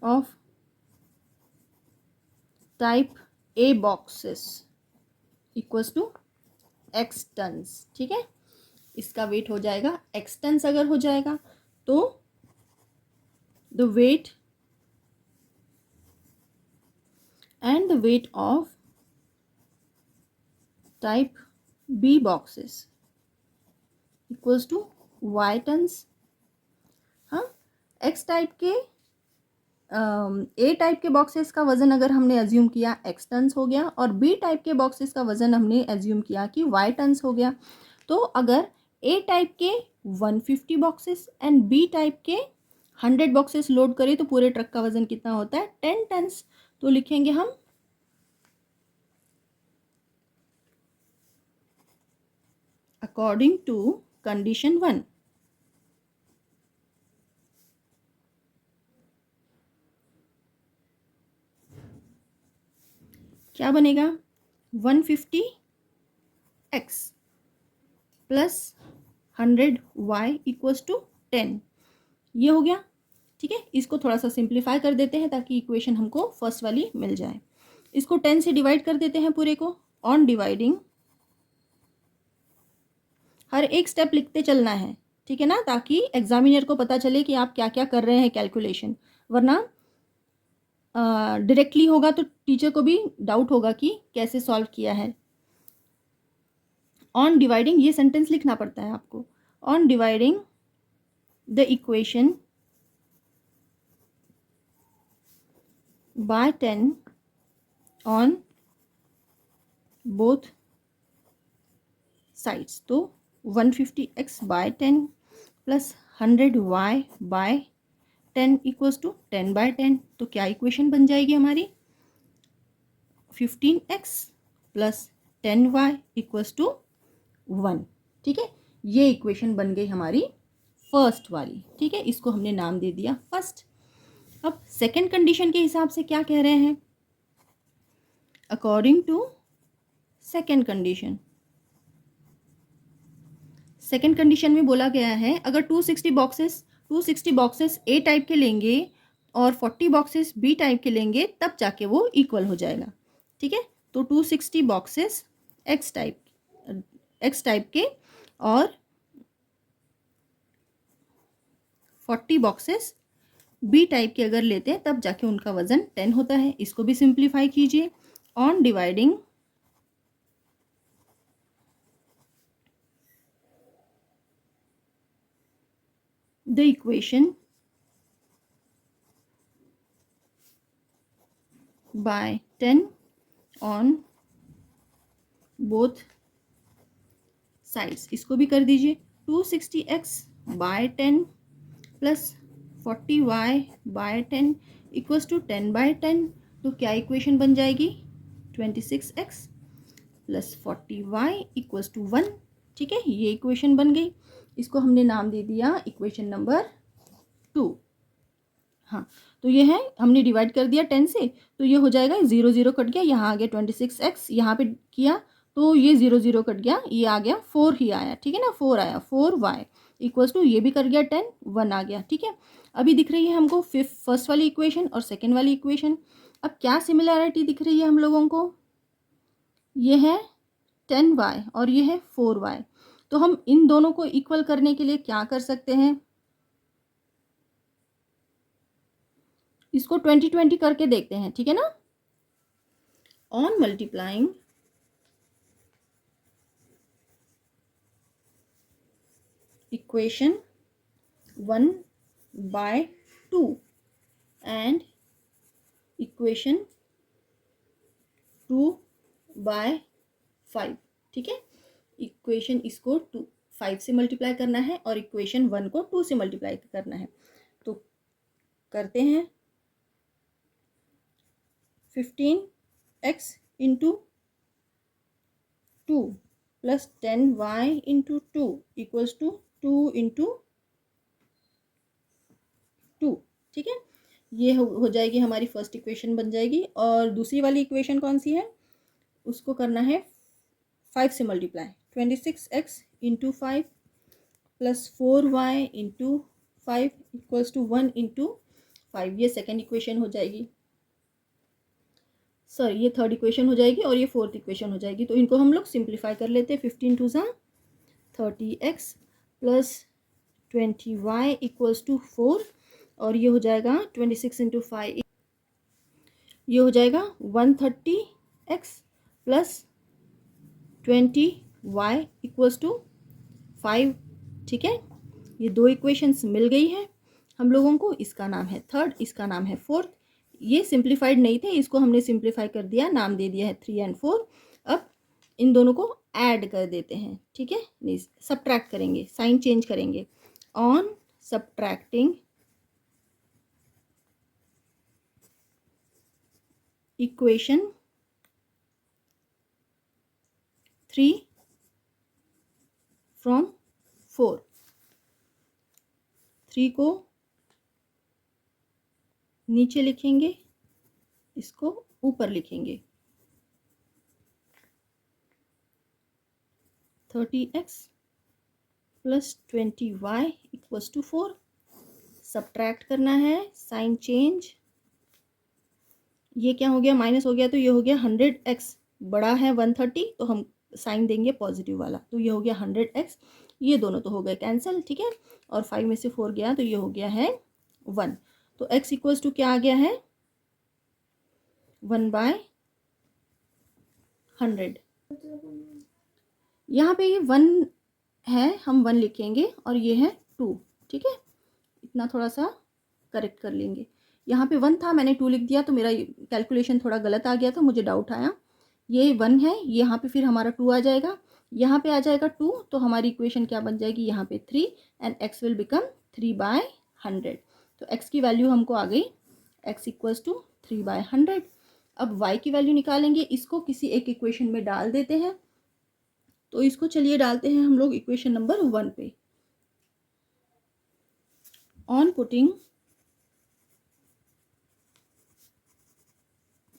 of type A boxes equals to X tons. ठीक है, इसका वेट हो जाएगा X टन्स। अगर हो जाएगा तो the weight and the weight of type B boxes equals to y tons. हाँ, x टाइप के ए टाइप के बॉक्सेस का वज़न अगर हमने एज्यूम किया x टन्स हो गया, और बी टाइप के बॉक्सेस का वज़न हमने एज्यूम किया कि y टन्स हो गया। तो अगर ए टाइप के 150 बॉक्सेस एंड बी टाइप के 100 बॉक्सेस लोड करें तो पूरे ट्रक का वज़न कितना होता है? 10 टन्स। तो लिखेंगे हम अकॉर्डिंग टू कंडीशन 1। क्या बनेगा? 150x plus 100y equals to 10। ये हो गया, ठीक है। इसको थोड़ा सा सिंप्लीफाई कर देते हैं ताकि इक्वेशन हमको फर्स्ट वाली मिल जाए। इसको 10 से डिवाइड कर देते हैं पूरे को। ऑन डिवाइडिंग हर एक स्टेप लिखते चलना है, ठीक है ना, ताकि एग्जामिनर को पता चले कि आप क्या क्या कर रहे हैं कैलकुलेशन, वरना डायरेक्टली होगा तो टीचर को भी डाउट होगा कि कैसे सॉल्व किया है। ऑन डिवाइडिंग ये सेंटेंस लिखना पड़ता है आपको। On dividing the equation by 10 on both sides, तो 150x by 10 plus 100y by 10 equals to 10 by 10। तो क्या इक्वेशन बन जाएगी हमारी? 15x plus 10y equals to 1। ठीक है, ये इक्वेशन बन गई हमारी फर्स्ट वाली। ठीक है, इसको हमने नाम दे दिया फर्स्ट। अब सेकंड कंडीशन के हिसाब से क्या कह रहे हैं? According to second condition, second condition में बोला गया है अगर 260 बॉक्सेस ए टाइप के लेंगे और 40 बॉक्सेस बी टाइप के लेंगे तब जाके वो इक्वल हो जाएगा। ठीक है, तो 260 बॉक्सेस एक्स टाइप के और 40 बॉक्सेस बी टाइप के अगर लेते हैं तब जाके उनका वजन 10 होता है। इसको भी सिंप्लीफाई कीजिए। On dividing the equation by 10 on both sides, इसको भी कर दीजिए। 260x by 10 plus 40y by 10 equals to 10 by 10। तो क्या इक्वेशन बन जाएगी? 26x plus 40y equals to 1। ठीक है, ये इक्वेशन बन गई। इसको हमने नाम दे दिया इक्वेशन नंबर 2। हाँ, तो ये है, हमने डिवाइड कर दिया 10 से, तो ये हो जाएगा 0 0 कट गया, यहाँ आ गया 26x, यहाँ पे किया तो ये 0 0 कट गया, ये आ गया 4 ही आया। ठीक है ना, 4 आया, 4y इक्वल्स टू ये भी कर गया 10, 1 आ गया। ठीक है, अभी दिख रही है हमको फर्स्ट वाली इक्वेशन और सेकेंड वाली इक्वेशन। अब क्या सिमिलैरिटी दिख रही है हम लोगों को? ये है 10y और ये है 4y। तो हम इन दोनों को इक्वल करने के लिए क्या कर सकते हैं? इसको 20-20 करके देखते हैं। ठीक है ना, on multiplying equation 1 by 2 and equation 2 by 5। ठीक है, इक्वेशन इसको 5 से मल्टीप्लाई करना है और इक्वेशन 1 को 2 से मल्टीप्लाई करना है। तो करते हैं। 15x into 2 plus 10y into 2 equals to 2 into 2। ठीक है, ये हो जाएगी हमारी फर्स्ट इक्वेशन बन जाएगी। और दूसरी वाली इक्वेशन कौन सी है? उसको करना है 5 से multiply. 26x into 5 plus 4y into 5 equals to 1 into 5। ये सेकेंड इक्वेशन हो जाएगी, सॉरी ये थर्ड इक्वेशन हो जाएगी और ये फोर्थ इक्वेशन हो जाएगी। तो इनको हम लोग सिंप्लीफाई कर लेते हैं। 15 2 30x plus 20y equals to 4 और ये हो जाएगा 26 इंटू 5। ये हो जाएगा 130x plus 20y equals to 5। ठीक है, ये दो इक्वेशंस मिल गई है हम लोगों को। इसका नाम है थर्ड, इसका नाम है फोर्थ। ये सिंप्लीफाइड नहीं थे, इसको हमने सिंप्लीफाई कर दिया, नाम दे दिया है 3 और 4। अब इन दोनों को ऐड कर देते हैं। ठीक है, नहीं सब्ट्रैक्ट करेंगे, साइन चेंज करेंगे। ऑन सब्ट्रैक्टिंग इक्वेशन 3 फ्रॉम 4, 3 को नीचे लिखेंगे, इसको ऊपर लिखेंगे। 30x plus 20y equals to 4। Subtract करना है, साइन चेंज। ये क्या हो गया, माइनस हो गया, तो ये हो गया 100x बड़ा है 130, तो हम साइन देंगे पॉजिटिव वाला, तो ये हो गया 100x। ये दोनों तो हो गए कैंसिल। ठीक है, और 5 में से 4 गया तो ये हो गया है 1। तो x इक्वल्स टू क्या आ गया है, 1/100। यहाँ पे ये 1 है, हम 1 लिखेंगे, और ये है 2। ठीक है, इतना थोड़ा सा करेक्ट कर लेंगे। यहाँ पे 1 था, मैंने 2 लिख दिया, तो मेरा कैलकुलेशन थोड़ा गलत आ गया था, मुझे डाउट आया। ये 1 है, यहाँ पे फिर हमारा 2 आ जाएगा, यहाँ पे आ जाएगा 2, तो हमारी इक्वेशन क्या बन जाएगी, यहाँ पे 3 एंड x विल बिकम 3/100। तो x की वैल्यू हमको आ गई, x इक्वल्स टू 3/100। अब y की वैल्यू निकालेंगे, इसको किसी एक इक्वेशन में डाल देते हैं। तो इसको चलिए डालते हैं हम लोग इक्वेशन नंबर 1 पे। On putting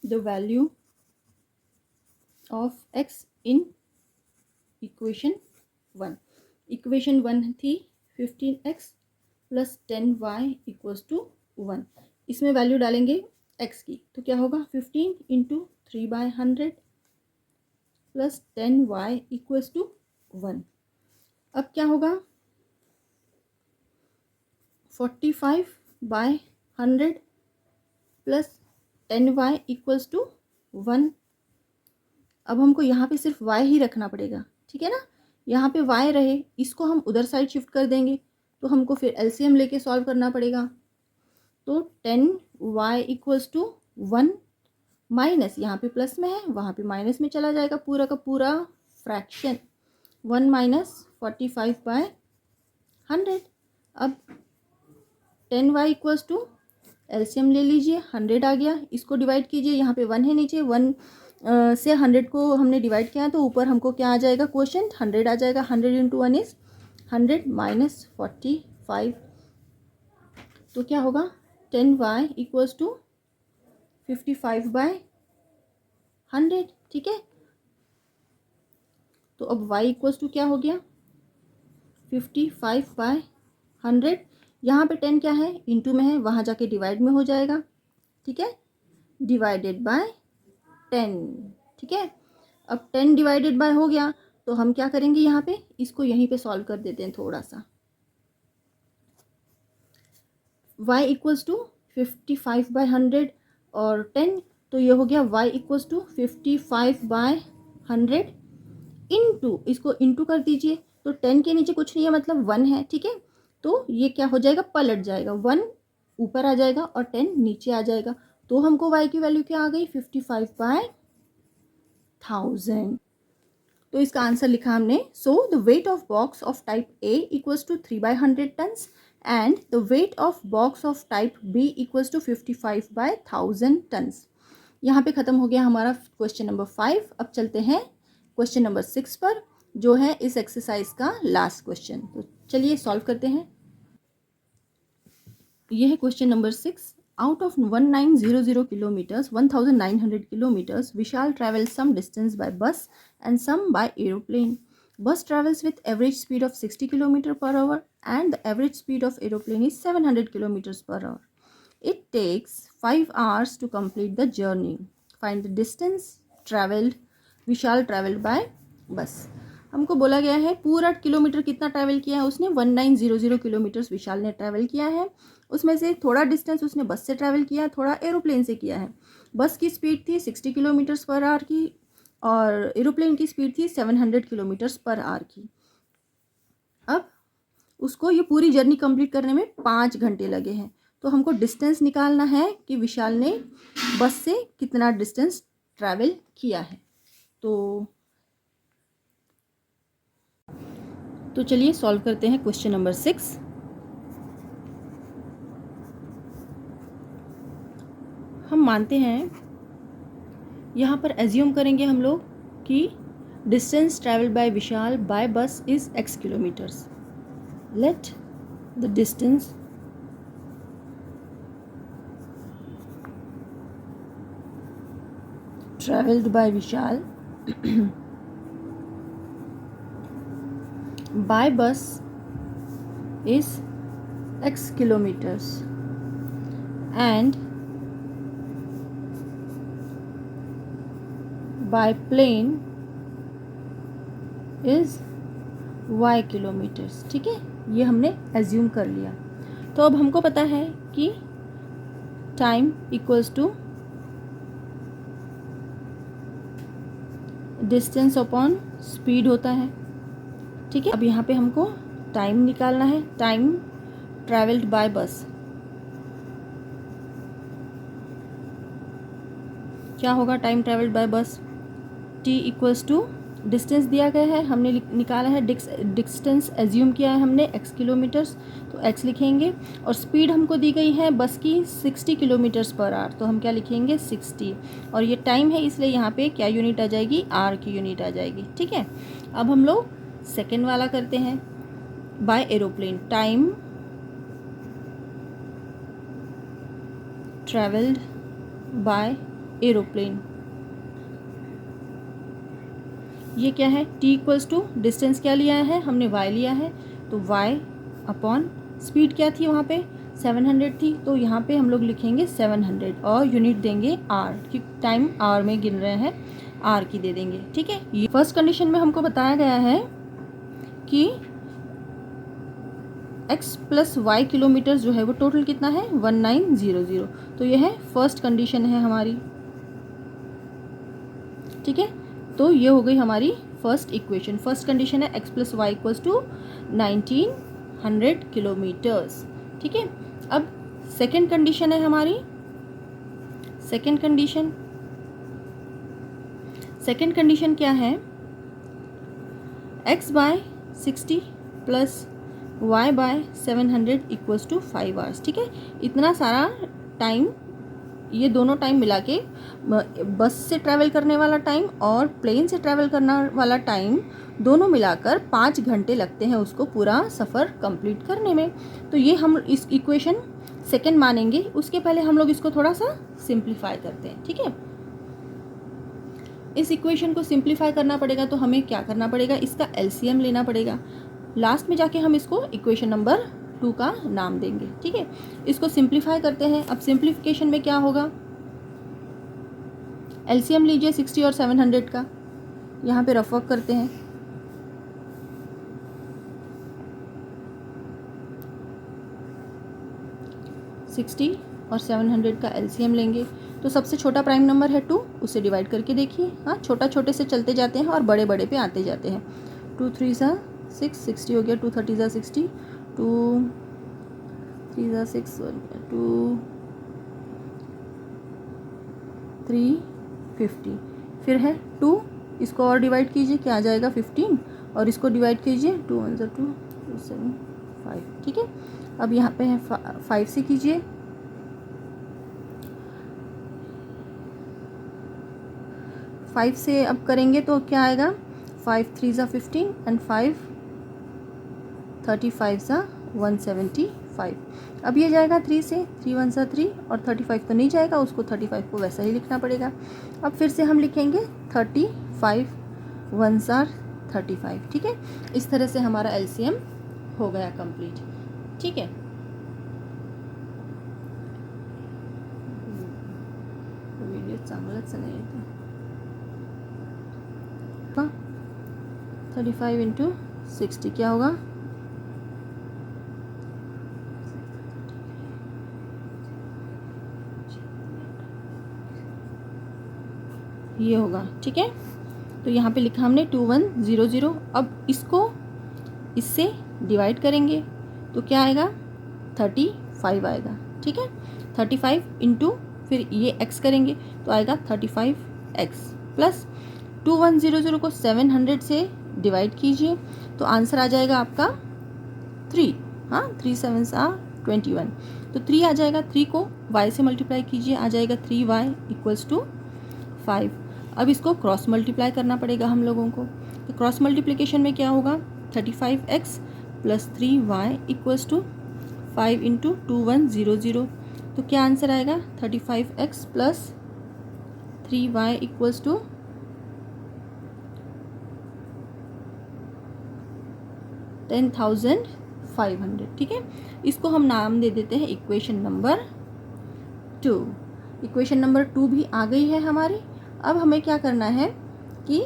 the value of x in equation 1। Equation 1 थी 15x plus 10y equals to 1। इसमें वैल्यू डालेंगे x की, तो क्या होगा 15 into 3/100 plus 10y equals to 1। अब क्या होगा 45/100 प्लस 10y इक्वल्स टू 1। अब हमको यहाँ पे सिर्फ y ही रखना पड़ेगा। ठीक है ना, यहाँ पे y रहे, इसको हम उधर साइड शिफ्ट कर देंगे, तो हमको फिर एलसीएम लेके सॉल्व करना पड़ेगा। तो 10y इक्वल्स टू 1 माइनस, यहाँ पे प्लस में है, वहाँ पे माइनस में चला जाएगा, पूरा का पूरा फ्रैक्शन 1 माइनस 45/100। अब 10y इक्वल्स टू एलसीएम ले लीजिए, 100 आ गया, इसको डिवाइड कीजिए, यहाँ पे 1 है नीचे, 1 से 100 को हमने डिवाइड किया, तो ऊपर हमको क्या आ जाएगा, क्वोशंट 100 आ जाएगा। 100 इंटू 1 इज 100 माइनस 45, तो क्या होगा 10y इक्वल्स टू 55/100। ठीक है, तो अब y इक्वल्स टू क्या हो गया 55/100। यहाँ पे 10 क्या है, इंटू में है, वहाँ जाके डिवाइड में हो जाएगा। ठीक है, डिवाइडेड बाय 10। ठीक है, अब 10 डिवाइडेड बाय हो गया, तो हम क्या करेंगे, यहाँ पे इसको यहीं पे सॉल्व कर देते हैं थोड़ा सा। y इक्वल्स टू 55/100 और 10, तो ये हो गया y इक्वल्स टू 55/100 इंटू, इसको इंटू कर दीजिए, तो 10 के नीचे कुछ नहीं है, मतलब 1 है। ठीक है, तो ये क्या हो जाएगा, पलट जाएगा, 1 ऊपर आ जाएगा और 10 नीचे आ जाएगा। तो हमको y की वैल्यू क्या आ गई 55/1000। तो इसका आंसर लिखा हमने, so the weight of box of type A equals to 3/100 tons and the weight of box of type B equals to 55/1000 tons. यहाँ पे ख़त्म हो गया हमारा क्वेश्चन नंबर 5। अब चलते हैं क्वेश्चन नंबर 6 पर, जो है इस एक्सरसाइज का लास्ट क्वेश्चन। तो चलिए सॉल्व करते हैं। यह है question number 6। Out of 1900 kilometers, 1900 kilometers, Vishal travels some distance by bus and some by aeroplane. Bus travels with average speed of 60 km per hour and the average speed of aeroplane is 700 km per hour. It takes 5 hours to complete the journey. Find the distance traveled. Vishal traveled by bus. हमको बोला गया है पूरा kilometre कितना travel किया है उसने, 1900 kilometres विशाल ने ट्रैवल किया है, उसमें से थोड़ा डिस्टेंस उसने बस से ट्रैवल किया है, थोड़ा एरोप्लेन से किया है। बस की स्पीड थी 60 किलोमीटर्स पर आवर की और एरोप्लेन की स्पीड थी 700 किलोमीटर्स पर आवर की। अब उसको ये पूरी जर्नी कंप्लीट करने में 5 घंटे लगे हैं। तो हमको डिस्टेंस निकालना है कि विशाल ने बस से कितना डिस्टेंस ट्रैवल किया है। तो चलिए सॉल्व करते हैं क्वेश्चन नंबर 6। हम मानते हैं, यहाँ पर एज्यूम करेंगे हम लोग कि distance travel by Vishal by bus is x kilometres. Let the distance travelled by Vishal by bus is x kilometers and by plane is y kilometers। ठीक है, ये हमने एज्यूम कर लिया। तो अब हमको पता है कि time equals to distance upon speed होता है। ठीक है, अब यहाँ पे हमको टाइम निकालना है। टाइम ट्रैवल्ड बाय बस क्या होगा? टाइम ट्रैवल्ड बाय बस t इक्वल्स टू डिस्टेंस दिया गया है, हमने निकाला है डिस्टेंस एज्यूम किया है हमने x किलोमीटर्स, तो x लिखेंगे। और स्पीड हमको दी गई है बस की 60 किलोमीटर्स पर आवर, तो हम क्या लिखेंगे 60। और ये टाइम है इसलिए यहाँ पे क्या यूनिट आ जाएगी? r की यूनिट आ जाएगी। ठीक है, अब हम लोग सेकेंड वाला करते हैं। By aeroplane, time travelled by aeroplane, ये क्या है? t इक्वल्स टू डिस्टेंस क्या लिया है हमने? y लिया है, तो y अपॉन स्पीड क्या थी वहाँ पे? 700 थी, तो यहाँ पे हम लोग लिखेंगे 700 और यूनिट देंगे r, क्योंकि टाइम r में गिन रहे हैं, r की दे देंगे। ठीक है, ये फर्स्ट कंडीशन में हमको बताया गया है कि x प्लस वाई किलोमीटर जो है वो टोटल कितना है? 1900। तो ये है फर्स्ट कंडीशन है हमारी। ठीक है, तो ये हो गई हमारी फर्स्ट इक्वेशन। फर्स्ट कंडीशन है x plus y equals to 1900 kilometres. ठीक है, अब सेकेंड कंडीशन है हमारी। सेकेंड कंडीशन क्या है? x by 60 plus y by 700 equals to 5 hours. ठीक है, इतना सारा टाइम, ये दोनों टाइम मिला के बस से ट्रैवल करने वाला टाइम और प्लेन से ट्रैवल करने वाला टाइम दोनों मिलाकर 5 घंटे लगते हैं उसको पूरा सफ़र कंप्लीट करने में। तो ये हम इस इक्वेशन सेकंड मानेंगे। उसके पहले हम लोग इसको थोड़ा सा सिंप्लीफाई करते हैं। ठीक है, इस इक्वेशन को सिंप्लीफाई करना पड़ेगा तो हमें क्या करना पड़ेगा? इसका एलसीएम लेना पड़ेगा। लास्ट में जाके हम इसको इक्वेशन नंबर 2 का नाम देंगे। ठीक है, इसको सिंप्लीफाई करते हैं। अब सिंप्लीफिकेशन में क्या होगा? एलसीएम लीजिए 60 और 700 का, यहाँ पे रफ वर्क करते हैं। सिक्सटी और 700 का एलसीएम लेंगे तो सबसे छोटा प्राइम नंबर है 2, उसे डिवाइड करके देखिए। हाँ, छोटा छोटे से चलते जाते हैं और बड़े बड़े पे आते जाते हैं। 2 3 सा 6, 60 हो गया। 2 30 सा 60, 2 3 सा 6, 2 3 50। फिर है 2, इसको और डिवाइड कीजिए, क्या आ जाएगा 15, और इसको डिवाइड कीजिए 2 1 2 2 7 5। ठीक है, अब यहाँ पे है 5 से कीजिए, 5 से अब करेंगे तो क्या आएगा? 5 3 सा 15 एंड 5 35 सा 175। अब ये जाएगा 3 से, 3 1 सा 3 और 35 तो नहीं जाएगा, उसको 35 को वैसा ही लिखना पड़ेगा। अब फिर से हम लिखेंगे 35 1 सा 35। ठीक है, इस तरह से हमारा एलसीएम हो गया कंप्लीट। ठीक है, वीडियो चांगलंच नाही येते। 35 इंटू 60 क्या होगा? ये होगा, ठीक है। तो यहाँ पे लिखा हमने 2100। अब इसको इससे डिवाइड करेंगे तो क्या आएगा, 35 आएगा, ठीक है। 35 इंटू फिर ये x करेंगे तो आएगा 35x प्लस 2100 को 700 से डिवाइड कीजिए तो आंसर आ जाएगा आपका 3। हाँ, 3 7 21, तो 3 आ जाएगा। 3 को y से मल्टीप्लाई कीजिए, आ जाएगा 3y इक्वल्स टू 5। अब इसको क्रॉस मल्टीप्लाई करना पड़ेगा हम लोगों को, तो क्रॉस मल्टीप्लिकेशन में क्या होगा, 35x plus 3y equals to 5 into 2100, तो क्या आंसर आएगा, 35x plus 3y equals to 10,500, ठीक है। इसको हम नाम दे देते हैं इक्वेशन नंबर 2। इक्वेशन नंबर 2 भी आ गई है हमारी। अब हमें क्या करना है कि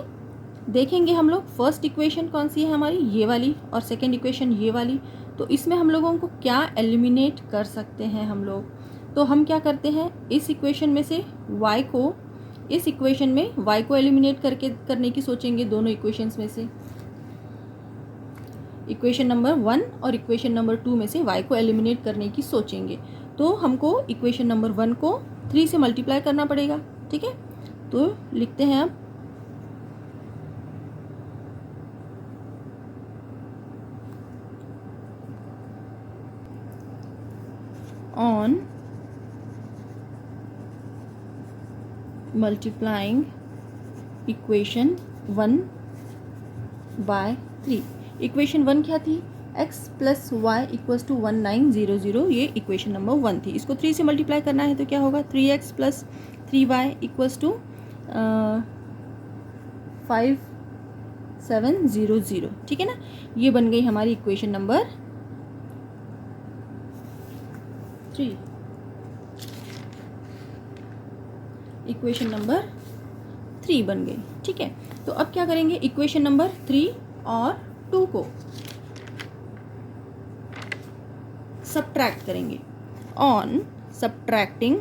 देखेंगे हम लोग फर्स्ट इक्वेशन कौन सी है हमारी, ये वाली, और सेकंड इक्वेशन ये वाली। तो इसमें हम लोगों को क्या एलिमिनेट कर सकते हैं हम लोग, तो हम क्या करते हैं, इस इक्वेशन में से y को, इस इक्वेशन में y को एलिमिनेट करने की सोचेंगे, दोनों इक्वेशंस में से इक्वेशन नंबर 1 और इक्वेशन नंबर 2 में से y को एलिमिनेट करने की सोचेंगे। तो हमको इक्वेशन नंबर 1 को 3 से मल्टीप्लाई करना पड़ेगा, ठीक है। तो लिखते हैं अब on multiplying equation 1 by 3। Equation 1 क्या थी, x plus y equals to 1900, ये इक्वेशन नंबर 1 थी। इसको 3 से मल्टीप्लाई करना है तो क्या होगा, 3x plus 3y equals to 5700, ठीक है ना। ये बन गई हमारी इक्वेशन नंबर 3। इक्वेशन नंबर 3 बन गई, ठीक है। तो अब क्या करेंगे, इक्वेशन नंबर 3 और 2 को सब्ट्रैक्ट करेंगे। ऑन सब्ट्रैक्टिंग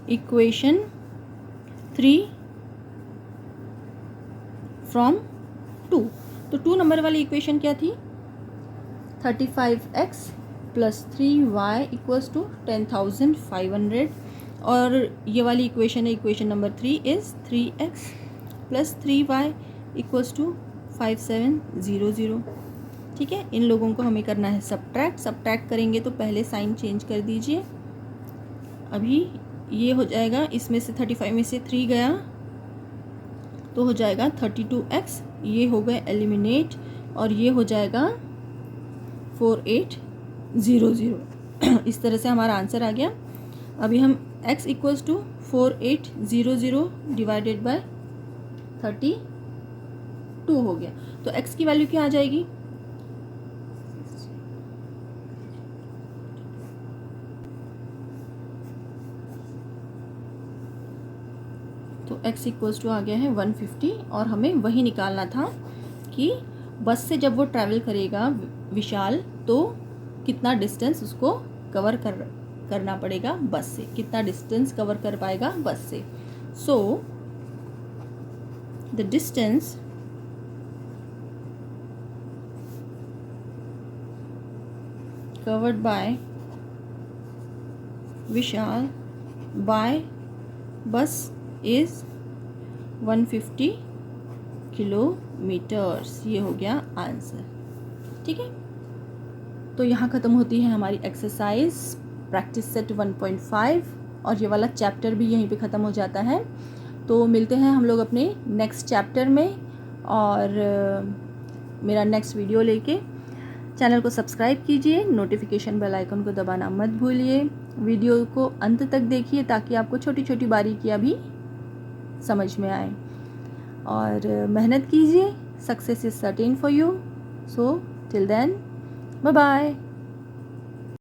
इक्वेशन 3 फ्रॉम 2, तो 2 नंबर वाली इक्वेशन क्या थी, 35x plus 3y equals to 10,500, और ये वाली इक्वेशन है equation number 3 is 3x plus 3y equals to 5700, ठीक है। इन लोगों को हमें करना है सब्ट्रैक्ट करेंगे तो पहले साइन चेंज कर दीजिए। अभी ये हो जाएगा, इसमें से 35 में से 3 गया तो हो जाएगा 32x, ये हो गए एलिमिनेट, और ये हो जाएगा 4800। इस तरह से हमारा आंसर आ गया। अभी हम x equals to 4800 divided by 32 हो गया, तो x की वैल्यू क्या आ जाएगी, तो x इक्वल्स टू आ गया है 150। और हमें वही निकालना था कि बस से जब वो ट्रैवल करेगा विशाल, तो कितना डिस्टेंस उसको कवर करना पड़ेगा बस से, कितना डिस्टेंस कवर कर पाएगा बस से। So the distance covered by Vishal by bus is 150 kilometres. ये हो गया आंसर, ठीक है। तो यहाँ ख़त्म होती है हमारी एक्सरसाइज प्रैक्टिस सेट 1.5, और ये वाला चैप्टर भी यहीं पे ख़त्म हो जाता है। तो मिलते हैं हम लोग अपने नेक्स्ट चैप्टर में, और मेरा नेक्स्ट वीडियो लेके। चैनल को सब्सक्राइब कीजिए, नोटिफिकेशन बेल आइकन को दबाना मत भूलिए, वीडियो को अंत तक देखिए ताकि आपको छोटी छोटी बारीकियाँ भी समझ में आए, और मेहनत कीजिए। Success is certain for you. So till then, bye bye.